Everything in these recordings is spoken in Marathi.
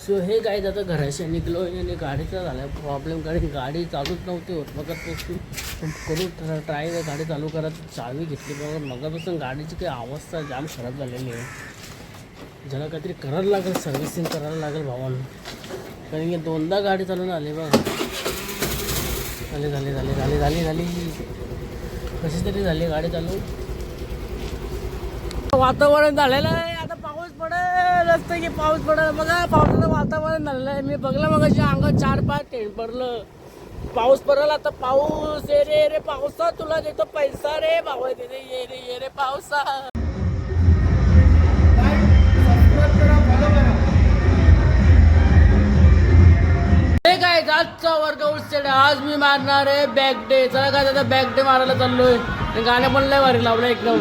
सो हे काय आता घराशी निघलो आणि गाडीचा झाला प्रॉब्लेम, कारण गाडी चालूच नव्हती होत. मग करू ट्राय गाडी चालू करत चावी घेतली बघा. मगापासून गाडीची काही अवस्था जाम खराब झालेली आहे. ज्याला काहीतरी करायला लागेल, सर्व्हिसिंग करायला लागेल भावानं, कारण की 2दा गाडी चालून आली बघा. झाली कशी तरी झाली गाडी चालू. वातावरण झालेलं आहे, आता पाऊस पडेल असतं की पाऊस पडेल. बघा पावसाचं वातावरण झालेलं आहे. मी बघलं मग अंगात 4-5 थेंब पडलं. पाऊस पडेल आता. पाऊस ये रे पावसा, तुला देतो पैसा रे भावा, तिथे ये रे पावसा. हे काय आजचा वर्कआउट सेट. आज मी मारणार आहे बॅक डे. चला काय आता बॅक डे मारायला चाललोय. गाणं पण लय भारी लावलं एकदम.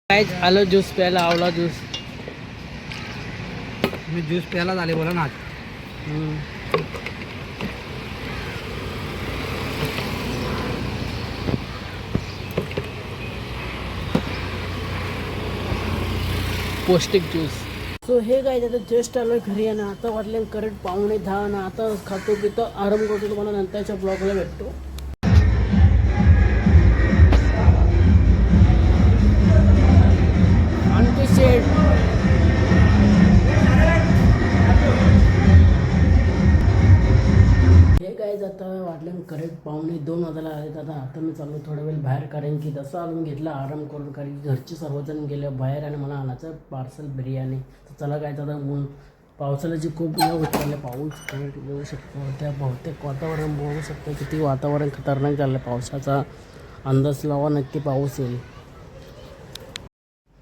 काय आलो ज्यूस प्यायला, आवला ज्यूस. मी ज्यूस प्यायला झाले बोला ना. पौष्टिक ज्यूस. सो हे काय आता जस्ट आलोय घरी आणि आता वाटले करेक्ट 9:45 आणि आता खातो पितो आराम करतो. तुम्हाला नंतरच्या ब्लॉगला भेटतो. आणखी शेड हे काय जातं वाटलं करेक्ट 1:45 वाजायला आले. आता मी चाललो थोडा वेळ बाहेर, कारण की तसं आणून घेतला आराम करून, कारण की घरचे सर्वजण गेले बाहेर आणि मला आणायचं पार्सल बिर्याणी. तर चला काय आता ऊन पावसाळ्याची खूप होत चाललं. पाऊस येऊ शकतो, त्या बहुतेक वातावरण बघू शकतो किती वातावरण खतरनाक झालं. पावसाचा अंदाज लावा, नक्की पाऊस येईल.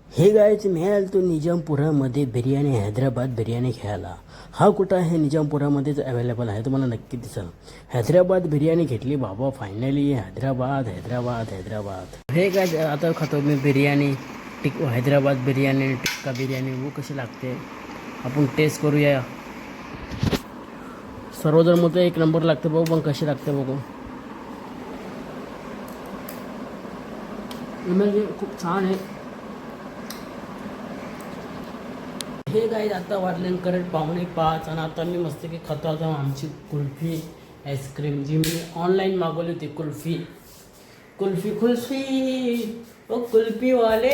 हे गायचं मी आलो तो निजामपुरामध्ये बिर्याणी, हैदराबाद बिर्याणी घ्यायला. हा कुठं आहे? निजामपुरामध्येच अवेलेबल आहे, तुम्हाला नक्की दिसेल. हैदराबाद बिर्याणी घेतली बाबा फायनली. हैदराबाद. हे काय आता खातो मी बिर्याणी, हैदराबाद बिर्याणी, टिक्का बिर्याणी. वो कशी लागते आपण टेस्ट करूया. सर्वजण मग 1 नंबर लागते बघू, पण कशी लागते बघू. म्हणजे खूप छान आहे. हे काय आता वाटले करेक्ट 4:45 आणि आता मी मस्त की खाता होता आमची कुल्फी आईस्क्रीम, जी मी ऑनलाईन मागवली होती. कुल्फी ओ कुल्फीवाले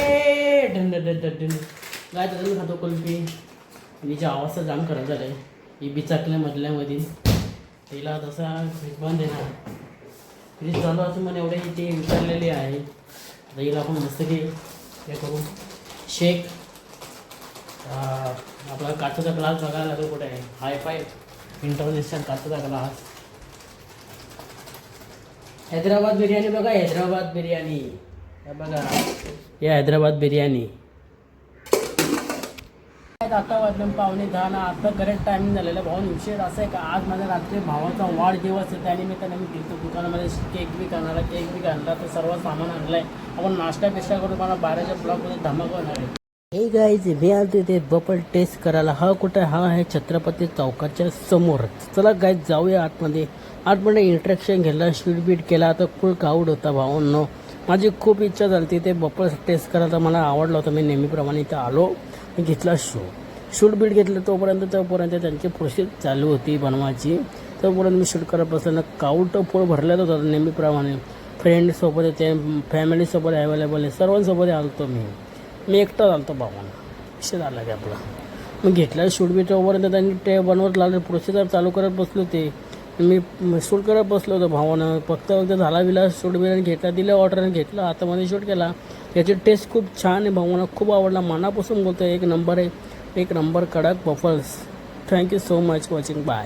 काय तर मी खातो कुल्फी. तिची अवस्था जाम खराब झाली आहे. ही बिचाकल्या मधल्यामध्ये तिला तसा फ्रीज बंद आहे ना, फ्रीज चालू असून मला एवढे ती विचारलेली आहे. आता हिला आपण मस्त की हे करू शेक. आपला काचेचा ग्लास बघायला लागेल कुठे आहे. हायफाय इंटरनॅशनल काचेचा ग्लास. हैदराबाद बिर्याणी बघा, हैदराबाद बिर्याणी हे बघा, हे हैदराबाद बिर्याणी. आता वाजले 9:45 ना. आता करेक्ट टायमिंग झालेला. भाऊन विषय असं आहे का, आज माझ्या रात्री भावाचा वाढदिवस आहे, त्यानिमित्ताने मी गेलो दुकानामध्ये केक बी आणला. तर सर्व सामान आणलं आहे. आपण नाश्ता पेशा करून मला 12च्या ब्लॉकमध्ये धमाका होणार आहे. हे गाईज मी आलते ते बपल टेस्ट करायला. हा कुठे? हा आहे छत्रपती चौकाच्या समोर. चला गाईज जाऊया आतमध्ये इंट्रॅक्शन घेतला, शूट केला. आता फुल क्राऊड होता भावांनो. माझी खूप इच्छा झाली ते बपल टेस्ट करायला, मला आवडलं होतं. मी नेहमीप्रमाणे इथं आलो, मी घेतला शूट घेतलं. तोपर्यंत त्यांची प्रोसेस चालू होती बनवायची. तोपर्यंत मी शूट करत बसलं. क्राऊड फुल भरलेलं होतं नेहमीप्रमाणे. फ्रेंडसोबत येते, फॅमिलीसोबत अवेलेबल आहे, सर्वांसोबत आलतो मी एकटा चालतो भावानं. विषय झाला की आपला. मग घेतला शूट तोपर्यंत त्यांनी ते बनवत लागले, प्रोसेसर चालू करत बसलो. ते मी शूट करत बसलो होतो भावानं. फक्त झाला विला शूट घेतला, दिलं ऑर्डरने घेतलं, हातामध्ये शूट केला. याची टेस्ट खूप छान आहे भावानं, खूप आवडला. मनापासून बोलतो 1 नंबर आहे, 1 नंबर कडक बफल्स. Thank you so much watching. Bye.